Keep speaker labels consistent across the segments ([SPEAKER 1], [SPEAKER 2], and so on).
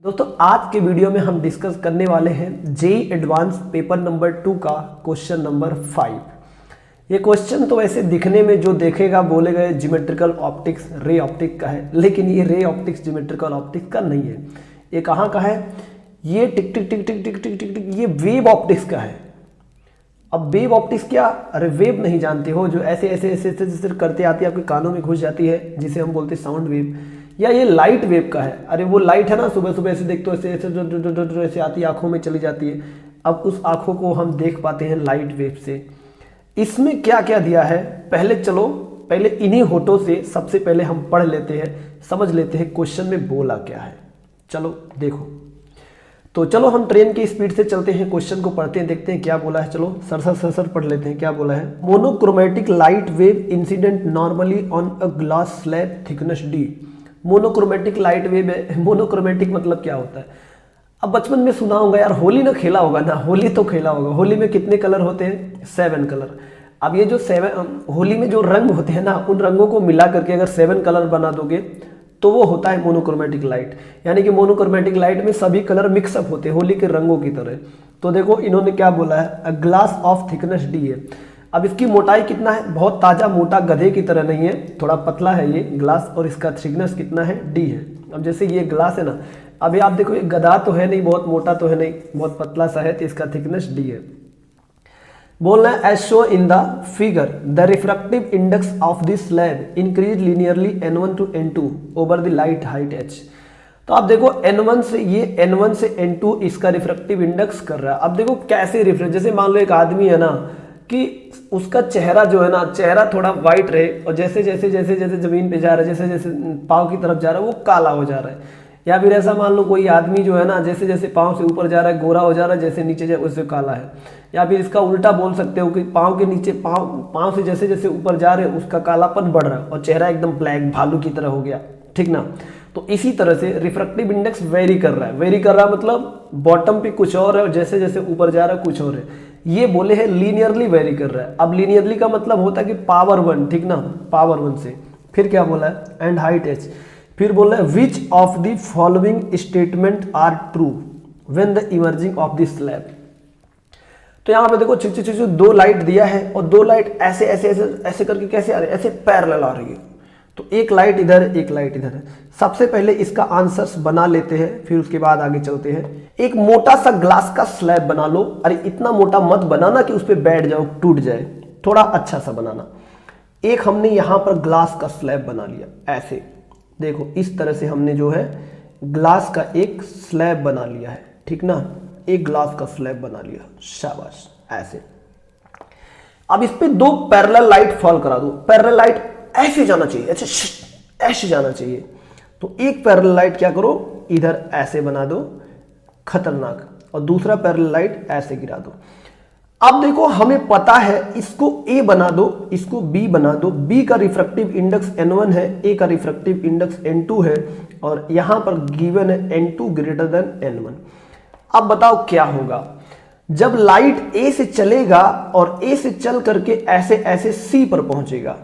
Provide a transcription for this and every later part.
[SPEAKER 1] दोस्तों आज के वीडियो में हम डिस्कस करने वाले हैं जेईई एडवांस पेपर नंबर 2 का क्वेश्चन नंबर 5। ये क्वेश्चन तो वैसे दिखने में जो देखेगा बोलेगा ज्योमेट्रिकल ऑप्टिक्स रे ऑप्टिक का है, लेकिन ये रे ऑप्टिक्स ज्योमेट्रिकल ऑप्टिक्स का नहीं है। ये कहाँ का है? ये टिक टिक टिक टिक टिक टिक टिक टिक ये वेव ऑप्टिक्स का है। अब वेव ऑप्टिक्स क्या? अरे वेव नहीं जानते हो, जो ऐसे ऐसे ऐसे ऐसे ऐसे करते आती है आपके कानों में घुस जाती है, जिसे हम बोलते हैं साउंड वेव, या ये लाइट वेव का है। अरे वो लाइट है ना, सुबह सुबह ऐसे देखते हो ऐसे ऐसे ऐसे आती है, आंखों में चली जाती है। अब उस आंखों को हम देख पाते हैं लाइट वेव से। इसमें क्या क्या दिया है पहले चलो पहले इन्हीं होठों से सबसे पहले हम पढ़ लेते हैं, समझ लेते हैं क्वेश्चन में बोला क्या है। चलो देखो, तो चलो हम ट्रेन की स्पीड से चलते हैं, क्वेश्चन को पढ़ते हैं, देखते हैं क्या बोला है। चलो सर पढ़ लेते हैं क्या बोला है। Monochromatic light wave incident normally on a glass slab thickness D. Monochromatic light wave है। मोनोक्रोमेटिक मतलब क्या होता है? अब बचपन में सुना होगा यार, होली ना खेला होगा ना, होली तो खेला होगा। होली में कितने कलर होते हैं? 7 कलर। अब ये जो 7 होली में जो रंग होते हैं ना, उन रंगों को मिला करके अगर 7 कलर बना दोगे तो वो होता है मोनोक्रोमेटिक लाइट। यानी कि मोनोक्रोमेटिक लाइट में सभी कलर मिक्सअप होते हैं होली के रंगों की तरह। तो देखो इन्होंने क्या बोला है, a glass of thickness D है। अब इसकी मोटाई कितना है? बहुत ताजा मोटा गधे की तरह नहीं है, थोड़ा पतला है ये ग्लास, और इसका थिकनेस कितना है? डी है। अब जैसे ये ग्लास है ना, अभी आप देखो ये गधा तो है नहीं, बहुत मोटा तो है नहीं, बहुत पतला सा है, तो इसका थिकनेस डी है। बोलना है as shown in the figure the refractive index of this slab increase linearly n1 to n2 over the light height h। तो आप देखो n1 से ये n1 से n2 इसका रिफ्रैक्टिव इंडेक्स कर रहा है। अब देखो कैसे रिफ्रैक्ट, जैसे मान लो एक आदमी है ना कि उसका चेहरा जो है ना, चेहरा थोड़ा वाइट रहे, और जैसे जैसे जैसे जैसे जमीन पे जा रहा है, जैसे जैसे पाँव की तरफ जा रहा है, वो काला हो जा रहा है। या फिर ऐसा मान लो कोई आदमी जो है ना, जैसे जैसे पाँव से ऊपर जा रहा है गोरा हो जा रहा है, जैसे नीचे जाए उससे काला है। या फिर इसका उल्टा बोल सकते हो कि पाँव के नीचे पाँव से जैसे जैसे ऊपर जा रहे उसका कालापन बढ़ रहा है और चेहरा एकदम ब्लैक भालू की तरह हो गया, ठीक ना। तो इसी तरह से रिफ्रैक्टिव इंडेक्स वेरी कर रहा है। वेरी कर रहा है मतलब बॉटम पे कुछ और है और जैसे जैसे ऊपर जा रहा है कुछ और है। ये बोले है लीनियरली वेरी कर रहा है। अब लीनियरली का मतलब होता है कि पावर 1, ठीक ना, पावर 1 से। फिर क्या बोला है? And height h। फिर बोला है which of the following statement are true when the emerging of the slab. तो यहाँ पे देखो दो लाइट दिया है, और दो लाइट ऐसे ऐसे ऐसे ऐसे करके कैसे आ रही है? ऐसे पैरेलल आ रही है। तो एक लाइट इधर एक लाइट इधर है। सबसे पहले इसका आंसर्स बना लेते हैं, फिर उसके बाद आगे चलते हैं। एक मोटा सा ग्लास का स्लैब बना लो। अरे इतना मोटा मत बनाना कि उस पर बैठ जाओ टूट जाए, थोड़ा अच्छा सा बनाना। एक हमने यहां पर ग्लास का स्लैब बना लिया, ऐसे देखो इस तरह से हमने जो है ग्लास का एक स्लैब बना लिया है, ठीक ना। एक ग्लास का स्लैब बना लिया, शाबाश, ऐसे। अब इस पे दो पैरेलल लाइट फॉल करा दो। पैरेलल लाइट ऐसे जाना चाहिए, ऐसे जाना चाहिए। तो एक पैरेलल लाइट क्या करो, इधर ऐसे बना दो, खतरनाक, और दूसरा पैरेलल लाइट ऐसे गिरा दो। अब देखो हमें पता है, इसको A बना दो, इसको B बना दो। B का रिफ्रैक्टिव इंडेक्स n1 है, A का रिफ्रैक्टिव इंडेक्स n2 है, और यहां पर गिवन है n2 ग्रेटर देन n1। अब बताओ क्या होगा जब लाइट A से चलेगा और A से चल करके ऐसे ऐसे C पर पहुंचेगा,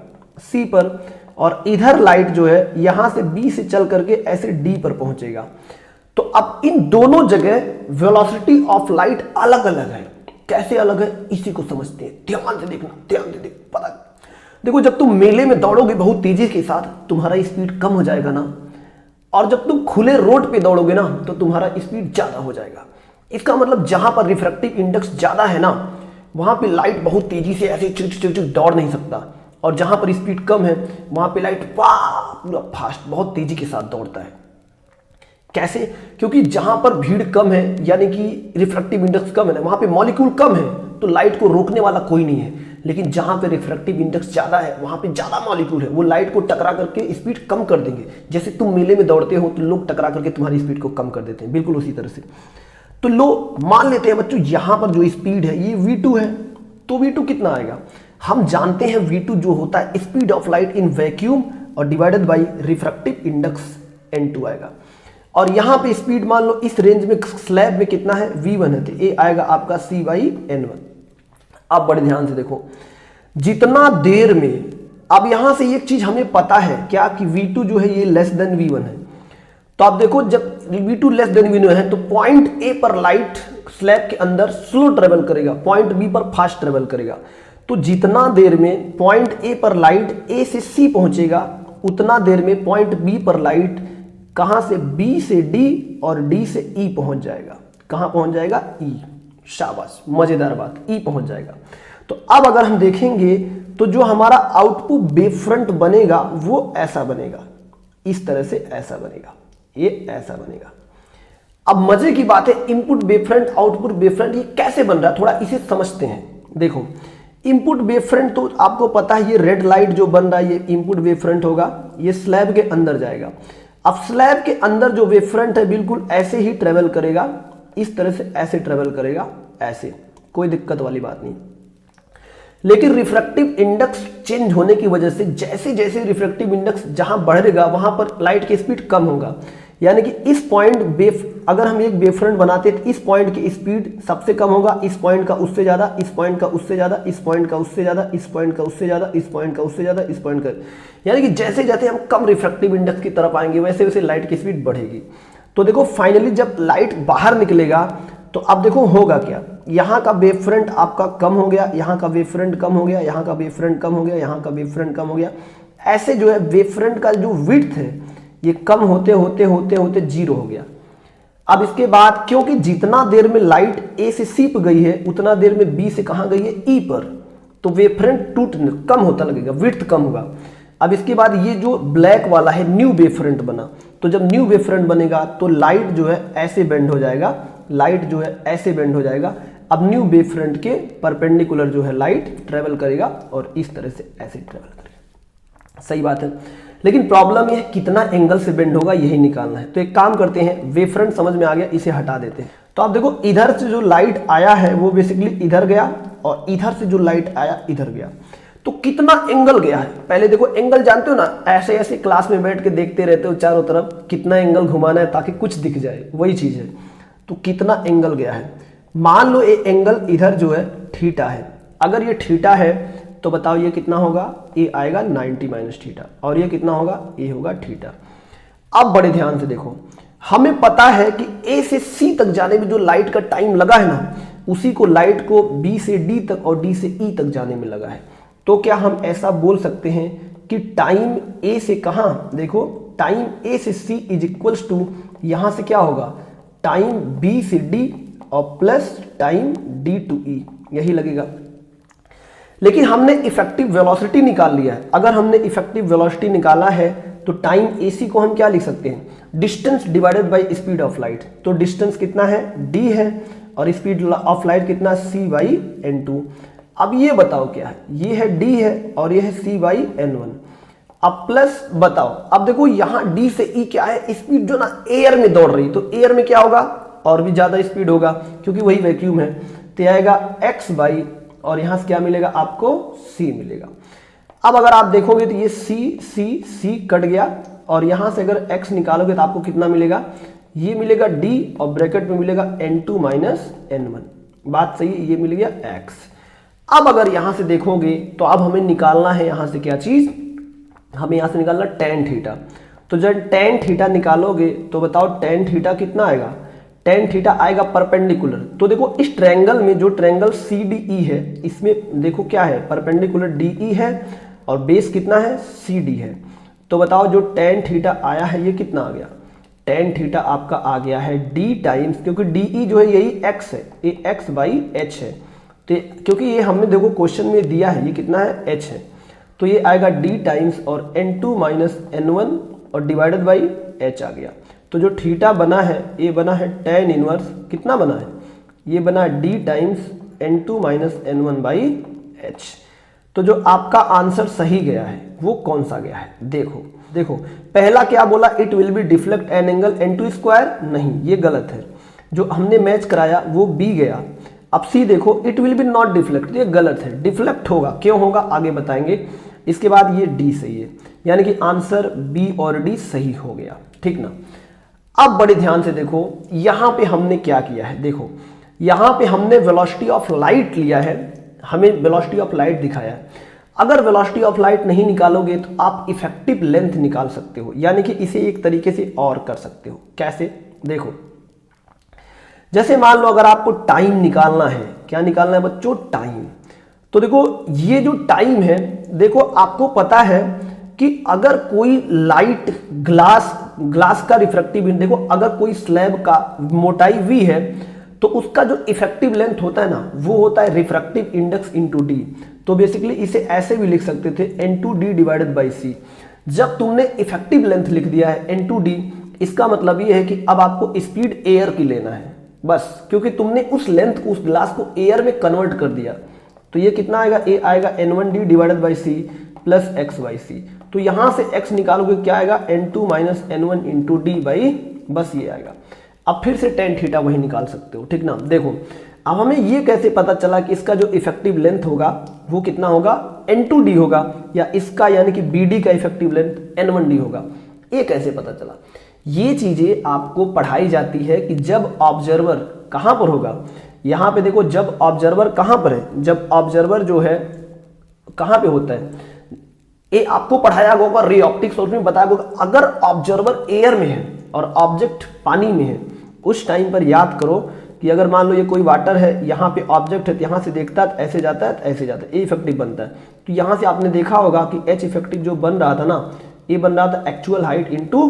[SPEAKER 1] C पर, और इधर लाइट जो है यहां से B से चल करके ऐसे D पर पहुंचेगा। तो अब इन दोनों जगह वेलोसिटी ऑफ लाइट अलग अलग है। कैसे अलग है इसी को समझते हैं, ध्यान से देखना, ध्यान से देख, पता। देखो जब तुम मेले में दौड़ोगे बहुत तेजी के साथ, तुम्हारा स्पीड कम हो जाएगा ना, और जब तुम खुले रोड पे दौड़ोगे ना तो तुम्हारा स्पीड ज्यादा हो जाएगा। इसका मतलब जहां पर रिफ्रैक्टिव इंडेक्स ज्यादा है ना, वहां पे लाइट बहुत तेजी से ऐसे चिक दौड़ नहीं सकता, और जहां पर स्पीड कम है वहां पे लाइट पूरा फास्ट बहुत तेजी के साथ दौड़ता है। कैसे? क्योंकि जहां पर भीड़ कम है, यानी कि रिफ्रैक्टिव इंडेक्स कम है ना, वहां पे मॉलिक्यूल कम है, तो लाइट को रोकने वाला कोई नहीं है। लेकिन जहां पे रिफ्रैक्टिव इंडेक्स ज्यादा है, वहां पे ज्यादा मॉलिक्यूल है, वो लाइट को टकरा करके स्पीड कम कर देंगे। जैसे तुम मेले में दौड़ते हो तो लोग टकरा करके तुम्हारी स्पीड को कम कर देते हैं, बिल्कुल उसी तरह से। तो लो मान लेते हैं बच्चों, यहां पर जो स्पीड है ये v2 है, तो v2 कितना आएगा? हम जानते हैं v2 जो होता है speed of light in vacuum, और divided by refractive index n2 आएगा। और यहां पे स्पीड मान लो इस रेंज में स्लैब में कितना है? v1 है, तो ये आएगा आपका c/n1। अब बड़े ध्यान से देखो, जितना देर में, अब यहां से एक चीज हमें पता है क्या, कि v2 जो है ये लेस देन v1 है। तो आप देखो जब v2 लेस देन v1 है तो पॉइंट ए पर लाइट स्लैब के अंदर स्लो ट्रेवल करेगा, पॉइंट बी पर फास्ट ट्रेवल करेगा। तो जितना देर में पॉइंट ए पर लाइट ए से सी पहुंचेगा उतना देर में पॉइंट बी पर लाइट कहां से, बी से डी और डी से ई पहुंच जाएगा। कहां पहुंच जाएगा, ई। शाबाश, मजेदार बात, ई पहुंच जाएगा। तो अब अगर हम देखेंगे तो जो हमारा आउटपुट वेवफ्रंट बनेगा वो ऐसा बनेगा, इस तरह से ऐसा बनेगा, ये ऐसा बनेगा। अब मजे की बात है, इनपुट वेवफ्रंट आउटपुट वेवफ्रंट ये कैसे बन रहा है थोड़ा इसे समझते हैं। देखो इनपुट वेवफ्रंट तो आपको पता है, ये रेड लाइट जो बन रहा है ये इनपुट वेवफ्रंट होगा, ये स्लैब के अंदर जाएगा। अब स्लैब के अंदर जो वेवफ्रंट है बिल्कुल ऐसे ही ट्रेवल करेगा, इस तरह से ऐसे ट्रेवल करेगा, ऐसे, कोई दिक्कत वाली बात नहीं। लेकिन रिफ्रैक्टिव इंडेक्स चेंज होने की वजह से जैसे जैसे रिफ्रैक्टिव इंडेक्स जहां बढ़ेगा वहां पर लाइट की स्पीड कम होगा। यानी कि इस पॉइंट अगर हम एक वेवफ्रंट बनाते हैं तो इस पॉइंट की स्पीड सबसे कम होगा, इस पॉइंट का उससे ज्यादा, इस पॉइंट का उससे ज्यादा, इस पॉइंट का उससे ज्यादा, इस पॉइंट का उससे ज्यादा, इस पॉइंट का उससे ज्यादा, इस पॉइंट का, यानी कि जैसे जैसे हम कम रिफ्रैक्टिव इंडेक्स की तरफ आएंगे वैसे वैसे लाइट की स्पीड बढ़ेगी। तो देखो फाइनली जब लाइट बाहर निकलेगा तो अब देखो होगा क्या, यहाँ का वेवफ्रंट आपका कम हो गया, यहाँ का वेवफ्रंट कम हो गया, यहाँ का वेवफ्रंट कम हो गया, यहाँ का वेवफ्रंट कम हो गया। ऐसे जो है वेवफ्रंट का जो विड्थ है ये कम होते होते होते होते जीरो हो गया। अब इसके बाद क्योंकि जितना देर में लाइट ए से सी पे गई है उतना देर में बी से कहाँ गई है, ई पर, तो वेवफ्रंट टूटने कम होता लगेगा, विड्थ कम होगा। अब इसके बाद ये जो ब्लैक वाला है न्यू वेवफ्रंट बना, तो जब न्यू वेवफ्रंट बनेगा तो लाइट जो है ऐसे बेंड हो जाएगा, लाइट जो है ऐसे बेंड हो जाएगा। अब न्यू वेवफ्रंट के परपेंडिकुलर जो है लाइट ट्रेवल करेगा और इस तरह से ऐसे ट्रेवल करेगा। सही बात है, लेकिन प्रॉब्लम यह है कितना एंगल से बेंड होगा यही निकालना है। तो एक काम करते हैं, वेवफ्रंट समझ में आ गया, इसे हटा देते हैं। तो आप देखो इधर से जो लाइट आया है वो बेसिकली इधर गया और इधर से जो लाइट आया इधर गया। तो कितना एंगल गया है, पहले देखो एंगल जानते हो ना, ऐसे ऐसे क्लास में बैठ के देखते रहते हो चारों तरफ कितना एंगल घुमाना है ताकि कुछ दिख जाए, वही चीज है। तो कितना एंगल गया है, मान लो ये एंगल इधर जो है थीटा है, अगर ये थीटा है तो बताओ ये कितना होगा, ये आएगा 90 माइनस थीटा, और ये कितना होगा, ये होगा थीटा। अब बड़े ध्यान से देखो, हमें पता है कि ए से सी तक जाने में जो लाइट का टाइम लगा है ना, उसी को लाइट को बी से डी तक और डी से ई तक जाने में लगा है। तो क्या हम ऐसा बोल सकते हैं कि टाइम ए से कहां, देखो टाइम ए से सी इज इक्वल्स टू यहां से क्या होगा, टाइम बी से डी और प्लस टाइम डी टू ई, यही लगेगा। लेकिन हमने इफेक्टिव वेलोसिटी निकाल लिया है। अगर हमने इफेक्टिव वेलोसिटी निकाला है तो टाइम एसी को हम क्या लिख सकते हैं, distance divided by speed of light. तो डिस्टेंस कितना है, डी है, और स्पीड ऑफ लाइट कितना, सी बाई एन टू। अब ये बताओ क्या है, ये है डी है और ये है सी बाई एन वन। अब प्लस बताओ, अब देखो यहां डी से ई क्या है, स्पीड जो ना एयर में दौड़ रही, तो एयर में क्या होगा, और भी ज्यादा स्पीड होगा क्योंकि वही वैक्यूम है। तो आएगा एक्स बाई, और यहां से क्या मिलेगा आपको, सी मिलेगा। अब अगर आप देखोगे तो ये सी सी सी कट गया, और यहां से अगर x निकालोगे तो आपको कितना मिलेगा, ये मिलेगा d और ब्रैकेट में मिलेगा n2 माइनस n1। बात सही है, ये मिल गया x। अब अगर यहां से देखोगे तो अब हमें निकालना है यहां से क्या चीज, हमें यहां से निकालना tan थीटा। तो जब tan थीटा निकालोगे तो बताओ tan थीटा कितना आएगा, tan थीटा आएगा परपेंडिकुलर। तो देखो इस ट्रायंगल में जो ट्रायंगल CDE है इसमें देखो क्या है, परपेंडिकुलर DE है और बेस कितना है, CD है। तो बताओ जो tan थीटा आया है ये कितना आ गया, tan थीटा आपका आ गया है D टाइम्स, क्योंकि DE जो है यही x है, ये x बाई h है। तो क्योंकि ये हमने देखो क्वेश्चन में दिया है ये कितना है, h है, तो ये आएगा D टाइम्स और n2 माइनस n1 और डिवाइडेड बाई h आ गया। तो जो थीटा बना है ये बना है tan इनवर्स, कितना बना है, ये बना है d times n2 minus n1 by h। तो जो आपका आंसर सही गया है वो कौन सा गया है, देखो देखो पहला क्या बोला, it will be deflect an angle n2 square, नहीं ये गलत है। जो हमने मैच कराया वो बी गया। अब सी देखो, it will be not deflect, ये गलत है, डिफ्लेक्ट होगा, क्यों होगा आगे बताएंगे। इसके बाद ये डी सही है, यानी कि आंसर बी और डी सही हो गया, ठीक ना। अब बड़े ध्यान से देखो यहां पे हमने क्या किया है, देखो यहां पे हमने वेलोसिटी ऑफ लाइट लिया है, हमें वेलोसिटी ऑफ लाइट दिखाया है। अगर वेलोसिटी ऑफ लाइट नहीं निकालोगे तो आप इफेक्टिव लेंथ निकाल सकते हो, यानी कि इसे एक तरीके से और कर सकते हो। कैसे? देखो, जैसे मान लो अगर आपको टाइम निकालना है, क्या निकालना है बच्चों? टाइम। तो देखो ये जो टाइम है, देखो आपको पता है कि अगर कोई लाइट ग्लास का रिफ्रैक्टिव इंडेक्स, देखो अगर कोई स्लैब का मोटाई v है तो उसका जो इफेक्टिव लेंथ होता है ना, वो होता है रिफ्रैक्टिव इंडेक्स इंटू डी। तो बेसिकली इसे ऐसे भी लिख सकते थे n2d डिवाइडेड बाई सी। जब तुमने इफेक्टिव लेंथ लिख दिया है n2d, इसका मतलब ये है कि अब आपको स्पीड एयर की लेना है बस, क्योंकि तुमने उस लेंथ को, उस ग्लास को एयर में कन्वर्ट कर दिया। तो ये कितना आएगा? ए आएगा n1d divided by c plus x by c. तो यहां से x निकालोगे, क्या आएगा? n2 minus n1 into D by, बस ये आएगा। अब फिर से टेन थीटा वही निकाल सकते हो, ठीक ना। देखो अब हमें ये कैसे पता चला कि इसका जो इफेक्टिव लेंथ होगा वो कितना होगा? n2d होगा, या इसका यानी कि bd का इफेक्टिव लेंथ n1d होगा। ये कैसे पता चला? ये चीजें आपको पढ़ाई जाती है कि जब ऑब्जर्वर कहां पर होगा, यहां पे देखो, जब ऑब्जर्वर कहां पर है, जब ऑब्जर्वर जो है कहां पे होता है, ये आपको पढ़ाया होगा रे ऑप्टिक्स, और उसमें बताया होगा अगर ऑब्जर्वर एयर में है और ऑब्जेक्ट पानी में है, उस टाइम पर याद करो कि अगर मान लो ये कोई वाटर है, यहाँ पे ऑब्जेक्ट है, तो यहाँ से देखता है ऐसे जाता है, ऐसे जाता है, ए इफेक्टिव बनता है। तो यहाँ से आपने देखा होगा कि एच इफेक्टिव जो बन रहा था ना, ये बन रहा था एक्चुअल हाइट इंटू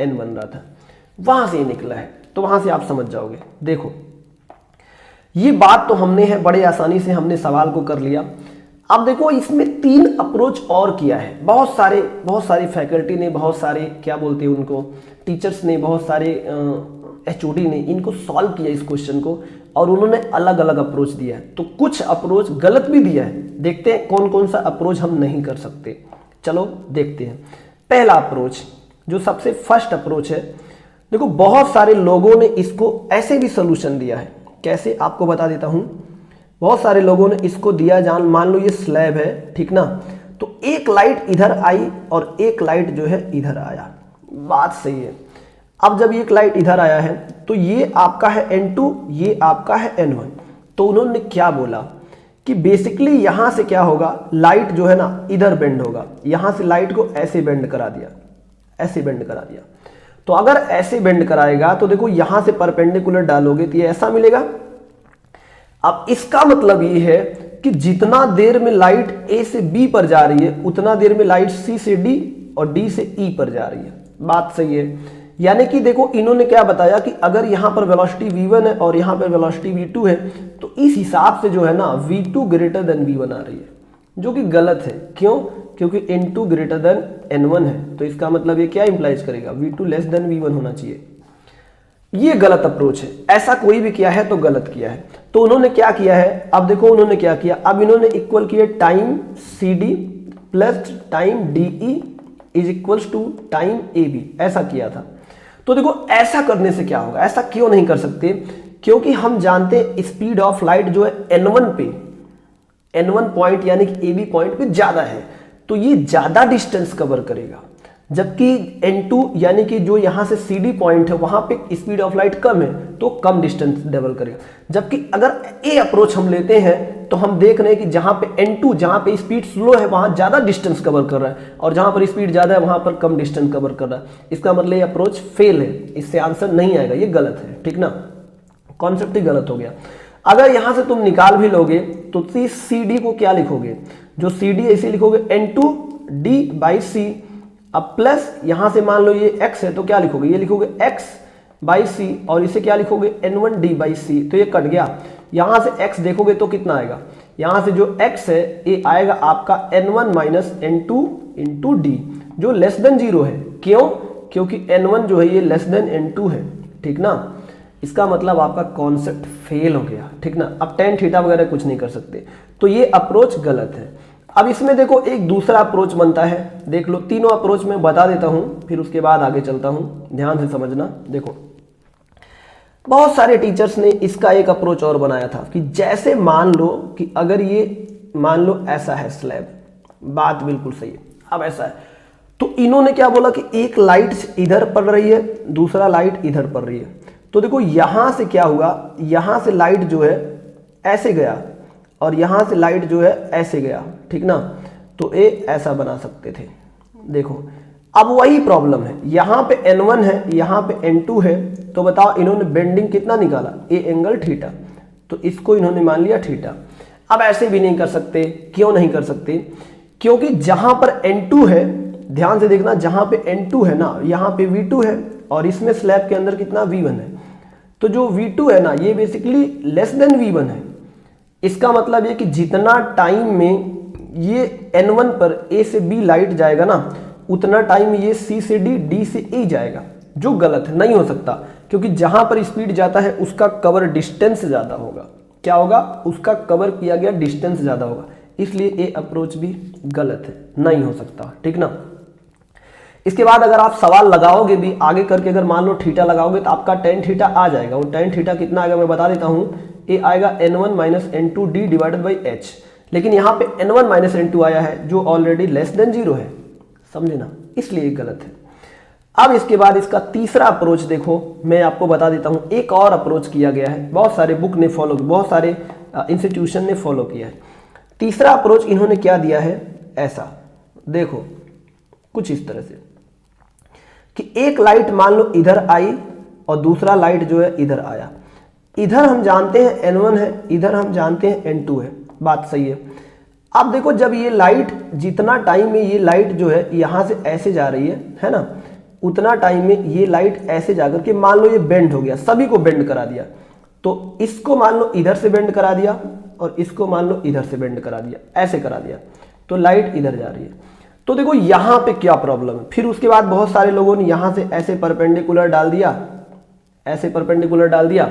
[SPEAKER 1] एन बन रहा था, वहां से ये निकला है। तो वहां से आप समझ जाओगे। देखो ये बात तो हमने है बड़े आसानी से हमने सवाल को कर लिया। अब देखो इसमें 3 अप्रोच और किया है। बहुत सारे फैकल्टी ने, बहुत सारे क्या बोलते हैं उनको, टीचर्स ने, बहुत सारे HOD ने इनको सॉल्व किया इस क्वेश्चन को, और उन्होंने अलग अलग अप्रोच दिया है। तो कुछ अप्रोच गलत भी दिया है, देखते हैं कौन कौन सा अप्रोच हम नहीं कर सकते। चलो देखते हैं। पहला अप्रोच जो सबसे फर्स्ट अप्रोच है, देखो बहुत सारे लोगों ने इसको ऐसे भी सोल्यूशन दिया है। कैसे आपको बता देता हूं। बहुत सारे लोगों ने इसको दिया, जान मान लो ये स्लैब है, ठीक ना, तो एक लाइट इधर आई और एक लाइट जो है इधर आया, बात सही है। अब जब एक लाइट इधर आया है तो ये आपका है n2, ये आपका है n1। तो उन्होंने क्या बोला कि बेसिकली यहां से क्या होगा, लाइट जो है ना इधर बेंड होगा, यहां से लाइट को ऐसे बेंड करा दिया, ऐसे बेंड करा दिया। तो अगर ऐसे बेंड कराएगा तो देखो यहां से परपेंडिकुलर डालोगे तो ये ऐसा मिलेगा। अब इसका मतलब ये है कि जितना देर में लाइट A से B पर जा रही है, उतना देर में लाइट C से D और D से E पर जा रही है। बात सही है। यानी कि देखो इन्होंने क्या बताया कि अगर यहां पर वेलोसिटी v1 है और यहां पर वेलोसिटी v2 है, तो इस हिसाब से जो है ना v2 ग्रेटर देन v1 आ रही है, जो कि गलत है। क्यों? क्योंकि n2 ग्रेटर देन n1 है। तो इसका मतलब ये क्या इंप्लाइज करेगा, v2 लेस देन v1 होना चाहिए। ये गलत अप्रोच है, ऐसा कोई भी किया है तो गलत किया है। तो उन्होंने क्या किया है, अब देखो उन्होंने क्या किया, अब इन्होंने इक्वल किया time CD plus time DE is equals to time AB, ऐसा किया था। तो देखो ऐसा करने से क्या होगा, ऐसा क्यों नहीं कर सकते, क्योंकि हम जानते हैं स्पीड ऑफ लाइट जो है n1 पे, n1 पॉइंट यानी कि AB पॉइंट पे ज्यादा है, तो ये ज्यादा डिस्टेंस कवर करेगा। जबकि n2 यानी कि जो यहां से CD पॉइंट है वहां पे स्पीड ऑफ लाइट कम है, तो कम डिस्टेंस डेवल करेगा। जबकि अगर A अप्रोच हम लेते हैं तो हम देख रहे हैं कि जहां पे n2, जहां पे स्पीड स्लो है वहां ज्यादा डिस्टेंस कवर कर रहा है, और जहां पर स्पीड ज्यादा है वहां पर कम डिस्टेंस कवर कर रहा है। इसका मतलब ये अप्रोच फेल है, इससे आंसर नहीं आएगा, ये गलत है, ठीक ना, कॉन्सेप्ट ही गलत हो गया। अगर यहां से तुम निकाल भी लोगे तो CD को क्या लिखोगे, जो CD ऐसे लिखोगे n2d बाई C, अब प्लस यहां से मान लो ये x है तो क्या लिखोगे, ये लिखोगे x बाई सी, और इसे क्या लिखोगे n1d बाई सी। तो ये कट गया, यहां से x देखोगे तो कितना आएगा, यहां से जो x है ये आएगा आपका n1 minus n2 into D, जो लेस देन 0 है। क्यों? क्योंकि n1 जो है ये लेस देन n2 है, ठीक ना। इसका मतलब आपका कॉन्सेप्ट फेल हो गया, ठीक ना। अब टेन थीटा वगैरह कुछ नहीं कर सकते, तो ये अप्रोच गलत है। अब इसमें देखो एक दूसरा अप्रोच बनता है, देख लो, तीनों अप्रोच में बता देता हूं, फिर उसके बाद आगे चलता हूं, ध्यान से समझना। देखो बहुत सारे टीचर्स ने इसका एक अप्रोच और बनाया था कि जैसे मान लो कि अगर ये मान लो ऐसा है स्लैब, बात बिल्कुल सही है, अब ऐसा है, तो इन्होंने क्या बोला कि एक लाइट इधर पड़ रही है, दूसरा लाइट इधर पड़ रही है। तो देखो यहां से क्या हुआ, यहां से लाइट जो है ऐसे गया और यहां से लाइट जो है ऐसे गया, ठीक ना। तो ए ऐसा बना सकते थे। देखो अब वही प्रॉब्लम है, यहाँ पे N1 है, यहाँ पे N2 है, तो बताओ इन्होंने बेंडिंग कितना निकाला, ए एंगल थीटा, तो इसको इन्होंने मान लिया थीटा। अब ऐसे भी नहीं कर सकते, क्यों नहीं कर सकते, क्योंकि जहां पर N2 है, ध्यान से देखना, जहां पे N2 है ना, यहाँ पे V2 है और इसमें स्लैब के अंदर कितना V1 है, तो जो V2 है ना ये बेसिकली लेस देन V1 है। इसका मतलब ये कि जितना टाइम में ये N1 पर A से B लाइट जाएगा ना, उतना टाइम ये C से D, D से E जाएगा, जो गलत है, नहीं हो सकता, क्योंकि जहां पर स्पीड जाता है उसका कवर डिस्टेंस ज्यादा होगा। क्या होगा, उसका कवर किया गया डिस्टेंस ज्यादा होगा, इसलिए ए अप्रोच भी गलत है, नहीं हो सकता, ठीक ना। इसके बाद अगर आप सवाल लगाओगे भी आगे करके, अगर मान लो थीटा लगाओगे तो आपका tan थीटा आ जाएगा। वो tan थीटा कितना आएगा मैं बता देता हूं, ए आएगा N1 minus N2D divided by H, लेकिन यहाँ पे N1 माइनस N2 आया है जो ऑलरेडी लेस देन 0 है, समझे ना, इसलिए गलत है। अब इसके बाद इसका तीसरा अप्रोच देखो, मैं आपको बता देता हूं, एक और अप्रोच किया गया है, बहुत सारे बुक ने फॉलो, बहुत सारे इंस्टीट्यूशन ने फॉलो किया है। तीसरा अप्रोच इन्होंने क्या दिया है, ऐसा देखो कुछ इस तरह से कि एक लाइट मान लो इधर आई और दूसरा लाइट जो है इधर आया, इधर हम जानते हैं N1 है, इधर हम जानते हैं N2 है, बात सही है। अब देखो जब ये लाइट, जितना टाइम में ये लाइट जो है यहां से ऐसे जा रही है ना, उतना टाइम में ये लाइट ऐसे जाकर के मान लो ये बेंड हो गया, सभी को बेंड करा दिया, तो इसको मान लो इधर से बेंड करा दिया और इसको मान लो इधर से बेंड करा दिया, ऐसे करा दिया, तो लाइट इधर जा रही है। तो देखो यहां पे क्या प्रॉब्लम है, फिर उसके बाद बहुत सारे लोगों ने यहां से ऐसे परपेंडिकुलर डाल दिया, ऐसे परपेंडिकुलर डाल दिया,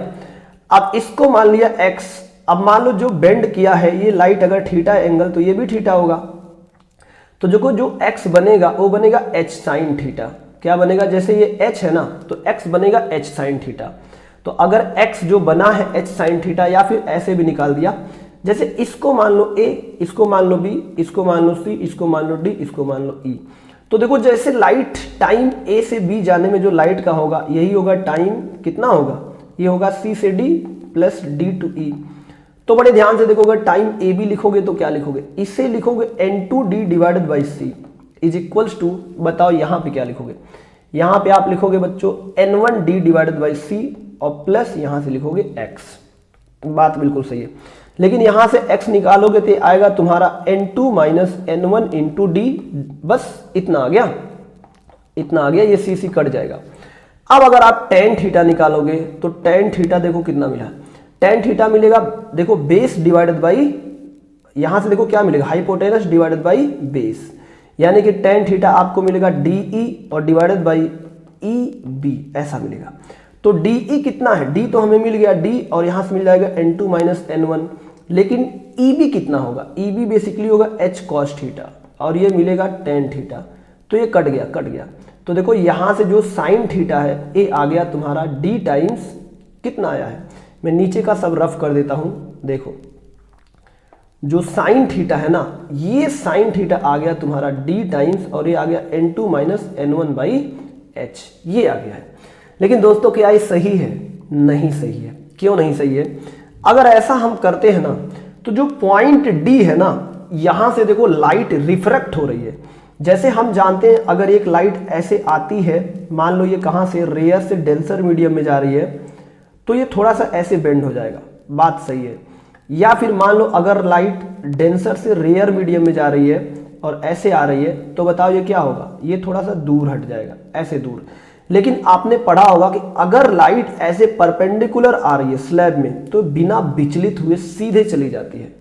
[SPEAKER 1] अब इसको मान लिया x। अब मान लो जो बेंड किया है ये लाइट अगर थीटा एंगल, तो ये भी थीटा होगा, तो देखो जो x बनेगा वो बनेगा h साइन थीटा। क्या बनेगा, जैसे ये h है ना, तो x बनेगा h साइन थीटा। तो अगर x जो बना है h साइन थीटा, या फिर ऐसे भी निकाल दिया, जैसे इसको मान लो a, इसको मान लो b, इसको मान लो c, इसको मान लो d, इसको मान लो e, तो देखो जैसे लाइट टाइम a से b जाने में जो लाइट का होगा यही होगा टाइम, कितना होगा, ये होगा c से d plus d to e। तो बड़े ध्यान से देखो, अगर टाइम ए बी लिखोगे तो क्या लिखोगे, इसे लिखोगे N2D divided by C is equals to, बताओ यहाँ पे क्या लिखोगे, यहाँ पे आप लिखोगे बच्चों N1D डिवाइडेड बाई C और प्लस यहाँ से लिखोगे x। बात बिल्कुल सही है, लेकिन यहाँ से x निकालोगे तो आएगा तुम्हारा N2 minus N1 into D, बस इतना आ गया, इतना आ गया, ये C C कट जाएगा। अब अगर आप tan थीटा निकालोगे तो tan थीटा देखो कितना मिला, tan थीटा मिलेगा देखो बेस डिवाइडेड बाई, यहां से देखो क्या मिलेगा, हाइपोटेनस डिवाइडेड बाई बेस, यानी कि tan थीटा आपको मिलेगा DE और डिवाइडेड बाई EB, ऐसा मिलेगा। तो DE कितना है, D तो हमें मिल गया D, और यहां से मिल जाएगा N2 माइनस N1, लेकिन EB कितना होगा, EB बेसिकली होगा H cos थीटा, और ये मिलेगा tan थीटा, तो ये कट गया, कट गया। तो देखो यहां से जो साइन थीटा है ये आ गया तुम्हारा D टाइम्स कितना आया है, मैं नीचे का सब रफ कर देता हूं, देखो जो साइन थीटा है ना, ये साइन थीटा आ गया तुम्हारा D टाइम्स, और ये आ गया N2 minus N1 by H, ये आ गया है। लेकिन दोस्तों क्या ये सही है, नहीं सही है। क्यों नहीं सही है, अगर ऐसा हम करते हैं ना, तो जो पॉइंट D है ना, यहां से देखो लाइट रिफ्रैक्ट हो रही है। जैसे हम जानते हैं अगर एक लाइट ऐसे आती है, मान लो ये कहां से, रेयर से डेंसर मीडियम में जा रही है, तो ये थोड़ा सा ऐसे बेंड हो जाएगा, बात सही है। या फिर मान लो अगर लाइट डेंसर से रेयर मीडियम में जा रही है और ऐसे आ रही है, तो बताओ ये क्या होगा, ये थोड़ा सा दूर हट जाएगा, ऐसे दूर। लेकिन आपने पढ़ा होगा कि अगर लाइट ऐसे परपेंडिकुलर आ रही है स्लैब में, तो बिना विचलित हुए सीधे चली जाती है।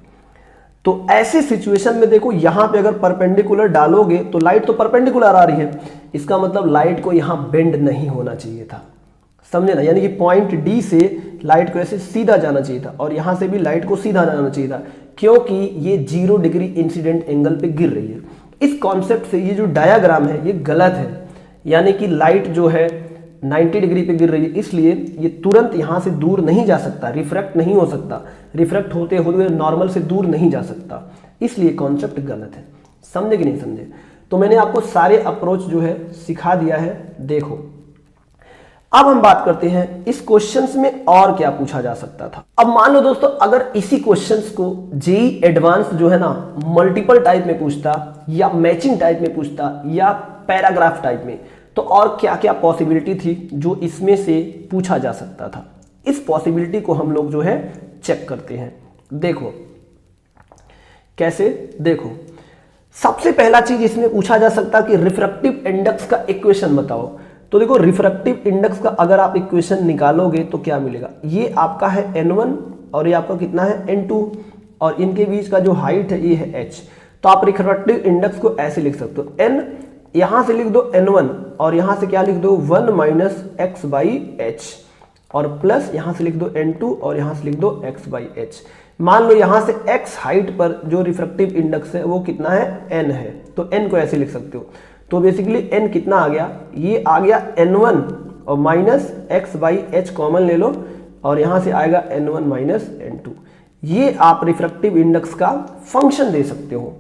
[SPEAKER 1] तो ऐसे सिचुएशन में देखो यहां पे अगर परपेंडिकुलर डालोगे तो लाइट तो परपेंडिकुलर आ रही है, इसका मतलब लाइट को यहां बेंड नहीं होना चाहिए था, समझे ना, यानी कि पॉइंट डी से लाइट को ऐसे सीधा जाना चाहिए था, और यहां से भी लाइट को सीधा जाना चाहिए था, क्योंकि ये 0 डिग्री इंसिडेंट एंगल पे गिर रही है। इस कॉन्सेप्ट से ये जो डायग्राम है ये गलत है, यानी कि लाइट जो है 90 डिग्री पे गिर रही है, इसलिए ये तुरंत यहां से दूर नहीं जा सकता, रिफ्रैक्ट नहीं हो सकता, रिफ्रैक्ट होते हुए नॉर्मल से दूर नहीं जा सकता, इसलिए कॉन्सेप्ट गलत है। समझे कि नहीं समझे? तो मैंने आपको सारे अप्रोच जो है सिखा दिया है। देखो अब हम बात करते हैं इस क्वेश्चंस में और क्या पूछा जा सकता था। अब मान लो दोस्तों, अगर इसी क्वेश्चंस को जेईई एडवांस जो है ना मल्टीपल टाइप में पूछता, या मैचिंग टाइप में पूछता, या पैराग्राफ टाइप में, तो और क्या क्या पॉसिबिलिटी थी जो इसमें से पूछा जा सकता था। इस पॉसिबिलिटी को हम लोग जो है चेक करते हैं। देखो कैसे, देखो सबसे पहला चीज इसमें पूछा जा सकता कि रिफ्रैक्टिव इंडेक्स का इक्वेशन बताओ। तो देखो रिफ्रैक्टिव इंडेक्स का अगर आप इक्वेशन निकालोगे तो क्या मिलेगा, ये आपका है n1 और ये आपका कितना है n2, और इनके बीच का जो हाइट है ये है h। तो आप रिफ्रैक्टिव इंडेक्स को ऐसे लिख सकते हो, n यहां से लिख दो n1 और यहां से क्या लिख दो 1 माइनस एक्स बाई एच, और प्लस यहां से लिख दो n2 और यहां से लिख दो x बाई एच। मान लो यहां से x हाइट पर जो रिफ्रैक्टिव इंडेक्स है वो कितना है, n है, तो n को ऐसे लिख सकते हो। तो बेसिकली n कितना आ गया, ये आ गया n1 और minus x by H common ले लो, और यहां से आएगा n1 माइनस n2। ये आप रिफ्रैक्टिव इंडेक्स का फंक्शन दे सकते हो।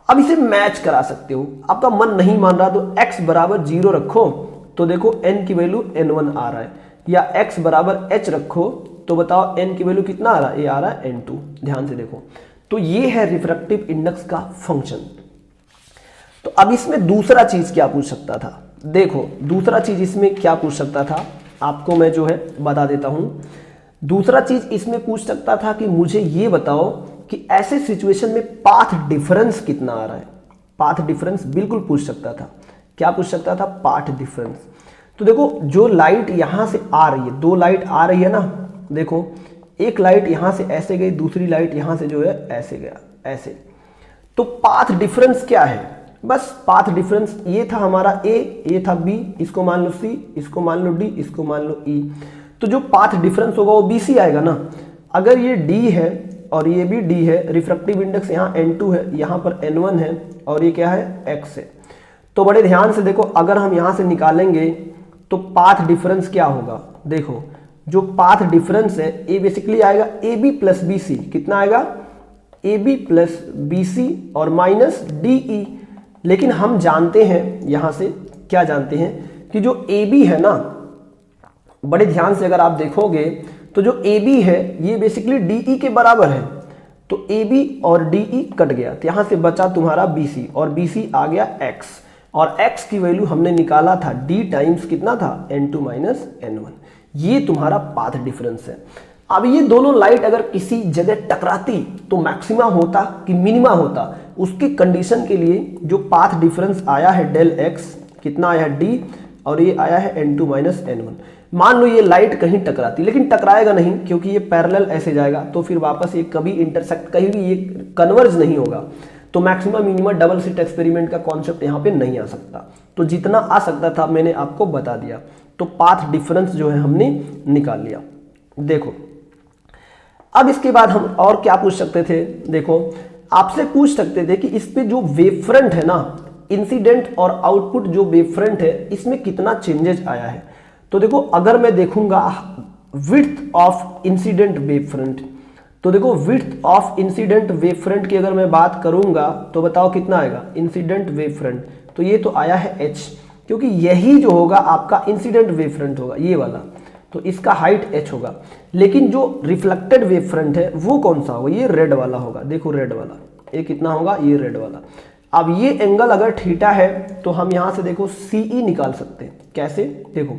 [SPEAKER 1] अब इसे मैच करा सकते हो, आपका मन नहीं मान रहा तो x बराबर 0 रखो, तो देखो n की वैल्यू n1 आ रहा है, या x बराबर h रखो तो बताओ n की वैल्यू कितना आ रहा है, ये आ रहा है n2। ध्यान से देखो, तो ये है रिफ्रैक्टिव इंडेक्स का फंक्शन। तो अब इसमें दूसरा चीज क्या पूछ सकता था, देखो दूसरा चीज इसमें क्या पूछ सकता था, आपको मैं जो है बता देता हूं। दूसरा चीज इसमें पूछ सकता था कि मुझे ये बताओ कि ऐसे सिचुएशन में पाथ डिफरेंस कितना आ रहा है। पाथ डिफरेंस बिल्कुल पूछ सकता था। क्या पूछ सकता था, पाथ डिफरेंस। तो देखो जो लाइट यहां से आ रही है, दो लाइट आ रही है ना, देखो एक लाइट यहां से ऐसे गई, दूसरी लाइट यहां से जो है ऐसे गया, ऐसे। तो पाथ डिफरेंस क्या है, बस पाथ डिफरेंस ये था हमारा a, ये था b, इसको मान लो c, इसको मान लो d, इसको मान लो e। तो जो पाथ डिफरेंस होगा वो bc आएगा ना। अगर ये d है और ये भी d है, रिफ्रैक्टिव इंडेक्स यहाँ n2 है, यहाँ पर n1 है, और ये क्या है x है। तो बड़े ध्यान से देखो, अगर हम यहाँ से निकालेंगे तो पाथ डिफरेंस क्या होगा, देखो जो पाथ डिफरेंस है ये बेसिकली आएगा ab प्लस बी सी। कितना आएगा, ab प्लस बी सी और माइनस डी। लेकिन हम जानते हैं यहां से, क्या जानते हैं कि जो AB है ना, बड़े ध्यान से अगर आप देखोगे तो जो AB है ये बेसिकली DE के बराबर है। तो AB और DE कट गया, तो यहां से बचा तुम्हारा BC, और BC आ गया X, और X की वैल्यू हमने निकाला था D टाइम्स कितना था, N2 माइनस N1। ये तुम्हारा पाथ डिफरेंस है। अब ये दोनों लाइट अगर किसी जगह टकराती तो मैक्सिमा होता कि मिनिमा होता, उसकी कंडीशन के लिए जो पाथ डिफरेंस आया है डेल x, कितना आया है d, और ये आया है n2 माइनस n1। मान लो ये लाइट कहीं टकराती, लेकिन टकराएगा नहीं क्योंकि ये पैरेलल ऐसे जाएगा, तो फिर वापस ये कभी इंटरसेक्ट, कहीं भी ये कन्वर्ज नहीं होगा। तो maximum minima double slit experiment का कॉन्सेप्ट यहाँ पे नहीं आ सकता। तो जितना आ सकता था मैंने आपको बता दिया। तो पाथ डिफरेंस जो है हमने निकाल लिया। देखो अब इसके बाद हम और क्या पूछ सकते थे, देखो आपसे पूछ सकते थे कि इस पे जो वेवफ्रंट है ना, इंसिडेंट और आउटपुट जो वेवफ्रंट है, इसमें कितना चेंजेस आया है। तो देखो अगर मैं देखूंगा विड्थ ऑफ इंसिडेंट वेवफ्रंट, तो देखो विड्थ ऑफ इंसिडेंट वेवफ्रंट की अगर मैं बात करूंगा तो बताओ कितना आएगा, इंसिडेंट वेवफ्रंट। तो ये तो आया है h, क्योंकि यही जो होगा आपका इंसिडेंट वेवफ्रंट होगा, ये वाला, तो इसका हाइट h होगा। लेकिन जो रिफ्लेक्टेड वेव फ्रंट है वो कौन सा होगा, ये रेड वाला होगा। देखो रेड वाला, ये कितना होगा, ये रेड वाला। अब ये एंगल अगर थीटा है तो हम यहां से देखो CE निकाल सकते हैं। कैसे, देखो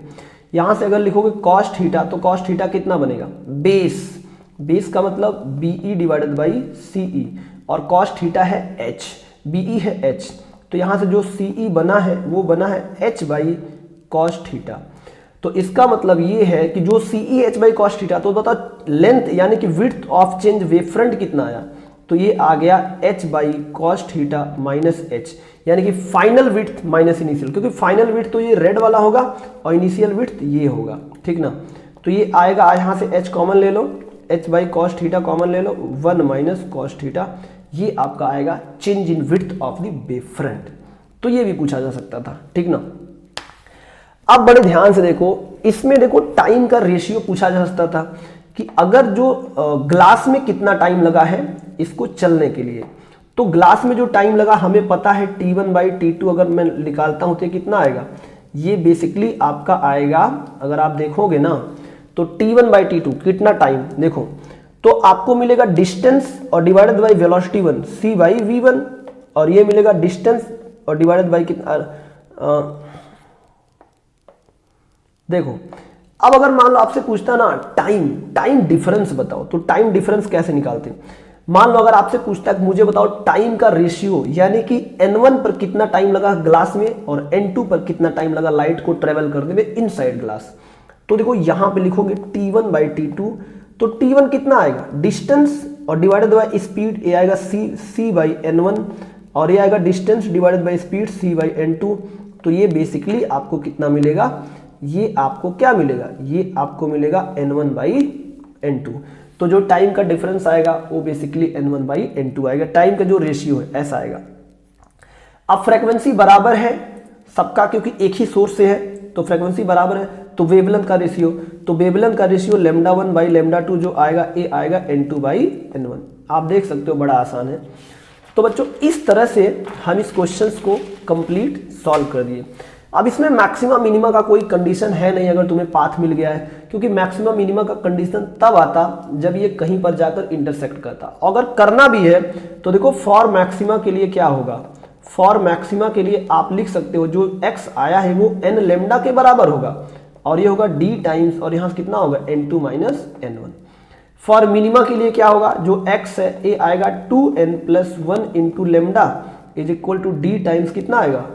[SPEAKER 1] यहां से अगर लिखोगे cos थीटा, तो cos थीटा कितना बनेगा, बेस, बेस का मतलब BE डिवाइडेड बाई CE, और cos थीटा है h, BE है h। तो यहां से जो CE बना है वो बना है h बाई cos थीटा। तो इसका मतलब ये है कि जो CE h by cos theta, तो बताओ लेंथ यानी कि width of change wave front कितना आया, तो ये आ गया h by cos theta minus h, यानी कि फाइनल विड्थ माइनस इनिशियल, क्योंकि फाइनल विड्थ तो ये रेड वाला होगा और इनिशियल विड्थ ये होगा, ठीक ना। तो ये आएगा, यहाँ से h कॉमन ले लो, h by cos theta common ले लो, 1 माइनस cos थीटा, ये आपका आएगा change in width of the wave front. तो ये भी पूछा जा सकता था, ठीक ना। अब बड़े ध्यान से देखो, इसमें देखो टाइम का रेशियो पूछा जा सकता था कि अगर जो ग्लास में कितना टाइम लगा है इसको चलने के लिए। तो ग्लास में जो टाइम लगा हमें पता है T1 बाई T2, अगर मैं निकालता हूं तो कितना आएगा, ये बेसिकली आपका आएगा, अगर आप देखोगे ना तो T1/T2 कितना टाइम, देखो तो आपको मिलेगा डिस्टेंस और डिवाइडेड बाई वेलोसिटी 1 C/V1, और ये मिलेगा डिस्टेंस और डिवाइडेड बाई कितना देखो। अब अगर मान लो आपसे पूछता ना टाइम डिफरेंस बताओ, तो टाइम डिफरेंस कैसे निकालते हैं। मान लो अगर आपसे पूछता है मुझे बताओ टाइम का रेशियो, यानी कि N1 पर कितना टाइम लगा ग्लास में और N2 पर कितना टाइम लगा लाइट को ट्रेवल करने में इनसाइड ग्लास। तो देखो यहां पे लिखोगे T1/T2, तो T1 कितना आएगा डिस्टेंस और डिवाइडेड बाय स्पीड, ये आएगा C/N1, और ये आएगा distance divided by speed C/N2। तो ये बेसिकली आपको कितना मिलेगा, ये आपको क्या मिलेगा, ये आपको मिलेगा N1/N2। तो जो टाइम का डिफरेंस आएगा वो बेसिकली N1/N2 आएगा, टाइम का जो रेशियो है ऐसा आएगा। अब फ्रीक्वेंसी बराबर है सबका, क्योंकि एक ही सोर्स से है तो फ्रीक्वेंसी बराबर है। तो वेवलेंथ का रेशियो, तो वेवलेंथ का रेशियो λ1/λ2 जो आएगा ये आएगा N2/N1। आप देख सकते हो बड़ा आसान है। तो बच्चों इस तरह से हम इस क्वेश्चंस को कंप्लीट सॉल्व कर दिए। अब इसमें मैक्सिमा मिनिमा का कोई कंडीशन है नहीं अगर तुम्हें पाथ मिल गया है, क्योंकि मैक्सिमा मिनिमा का कंडीशन तब आता जब ये कहीं पर जाकर इंटरसेक्ट करता। अगर करना भी है तो देखो फॉर मैक्सिमा के लिए क्या होगा, फॉर मैक्सिमा के लिए आप लिख सकते हो जो x आया है वो n लेमडा के बराबर होगा, और ये होगा d टाइम्स, और यहाँ से कितना होगा N2-N1। फॉर मिनिमा के लिए क्या होगा, जो x है ये आएगा 2n+1 into lambda is equal to d times कितना आएगा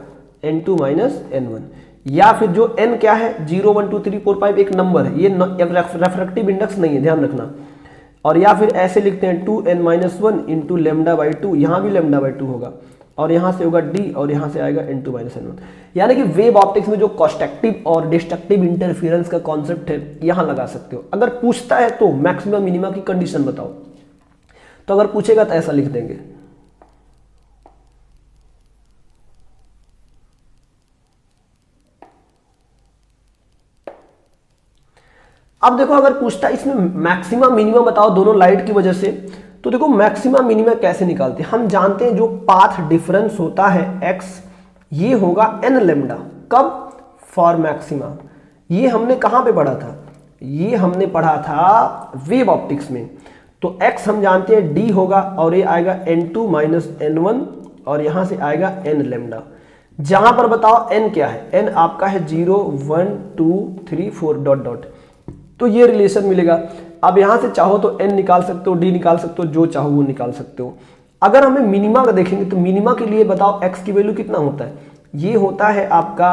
[SPEAKER 1] N2-N1। या फिर जो n क्या है 0 1 2 3 4 5 एक नंबर है, ये रेफ्रेक्टिव इंडेक्स नहीं है, ध्यान रखना। और या फिर ऐसे लिखते हैं 2n-1 इंटू λ/2, यहाँ भी λ/2 होगा, और यहाँ से होगा d, और यहाँ से आएगा N2-N1। यानी कि वेव ऑप्टिक्स में जो कॉन्स्ट्रक्टिव और डिस्ट्रक्टिव इंटरफेरेंस का कॉन्सेप्ट है यहाँ लगा सकते हो। अगर पूछता है तो मैक्सिमम मिनिमा की कंडीशन बताओ, तो अगर पूछेगा तो ऐसा लिख देंगे। अब देखो अगर पूछता है इसमें मैक्सिमा मिनिमा बताओ दोनों लाइट की वजह से, तो देखो मैक्सिमा मिनिमा कैसे निकालते हैं। हम जानते हैं जो पाथ डिफरेंस होता है x, ये होगा n लेमडा। कब, फॉर मैक्सिमा। ये हमने कहां पे पढ़ा था, ये हमने पढ़ा था वेव ऑप्टिक्स में। तो x हम जानते हैं d होगा, और ये आएगा N2-N1, और यहां से आएगा n लेमडा। जहां पर बताओ n क्या है, n आपका है 0 1 2 3 4 डॉट डॉट, तो ये रिलेशन मिलेगा। अब यहां से चाहो तो n निकाल सकते हो, d निकाल सकते हो, जो चाहो वो निकाल सकते हो। अगर हमें मिनिमा का देखेंगे तो मिनिमा के लिए बताओ x की वैल्यू कितना होता है, ये होता है आपका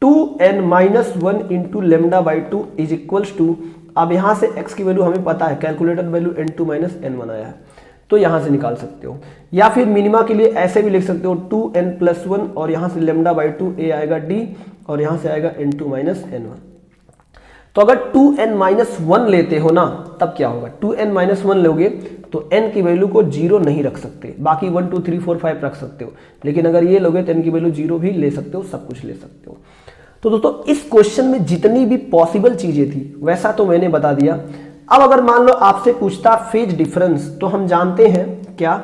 [SPEAKER 1] 2n-1 into λ/2 is equals to, अब यहां से x की वैल्यू हमें पता है, कैलकुलेटेड वैल्यू N2-N1 आया है, तो यहां से निकाल सकते हो। या फिर मिनिमा के लिए ऐसे भी लिख सकते हो 2n+1 और यहां से λ/2 ये आएगा d, और यहां से आएगा N2-N1। तो अगर 2n-1 लेते हो ना तब क्या होगा, 2n-1 लोगे तो n की वैल्यू को 0 नहीं रख सकते, बाकी 1 2 3 4 5 रख सकते हो, लेकिन अगर ये लोगे तो n की वैल्यू 0 भी ले सकते हो, सब कुछ ले सकते हो। तो दोस्तों इस क्वेश्चन में जितनी भी पॉसिबल चीजें थी वैसा तो मैंने बता दिया। अब अगर मान लो आपसे पूछता फेज डिफरेंस, तो हम जानते हैं क्या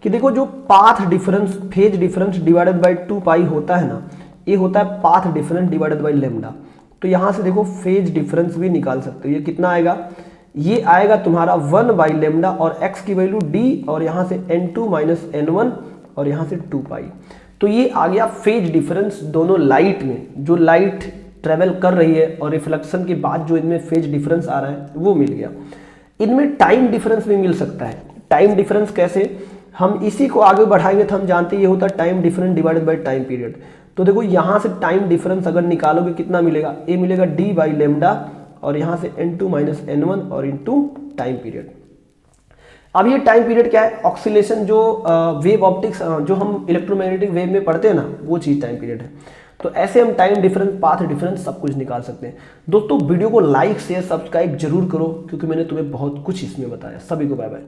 [SPEAKER 1] कि देखो जो path difference phase difference divided by 2π होता है ना, ये होता है path difference divided by lambda. तो यहां से देखो फेज डिफरेंस भी निकाल सकते हो, ये कितना आएगा, ये आएगा तुम्हारा 1/λ, और x की वैल्यू d, और यहां से N2-N1, और यहां से 2π। तो ये आ गया फेज डिफरेंस दोनों लाइट में, जो लाइट ट्रेवल कर रही है और रिफ्लेक्शन के बाद जो इनमें फेज डिफरेंस आ रहा है वो मिल गया। इनमें टाइम डिफरेंस भी मिल सकता है। टाइम डिफरेंस कैसे, हम इसी को आगे बढ़ाएंगे तो हम जानते हैं ये होता है time difference divided by time period. तो देखो यहां से टाइम डिफरेंस अगर निकालोगे कितना मिलेगा, ये मिलेगा d/λ, और यहां से N2-N1 और इंटू टाइम पीरियड। अब ये टाइम पीरियड क्या है, ऑक्सीलेशन जो वेव ऑप्टिक्स जो हम इलेक्ट्रोमैग्नेटिक वेव में पढ़ते हैं ना, वो चीज टाइम पीरियड है। तो ऐसे हम टाइम डिफरेंस पाथ डिफरेंस सब कुछ निकाल सकते हैं। दोस्तों वीडियो को लाइक शेयर सब्सक्राइब जरूर करो, क्योंकि मैंने तुम्हें बहुत कुछ इसमें बताया। सभी को बाय बाय।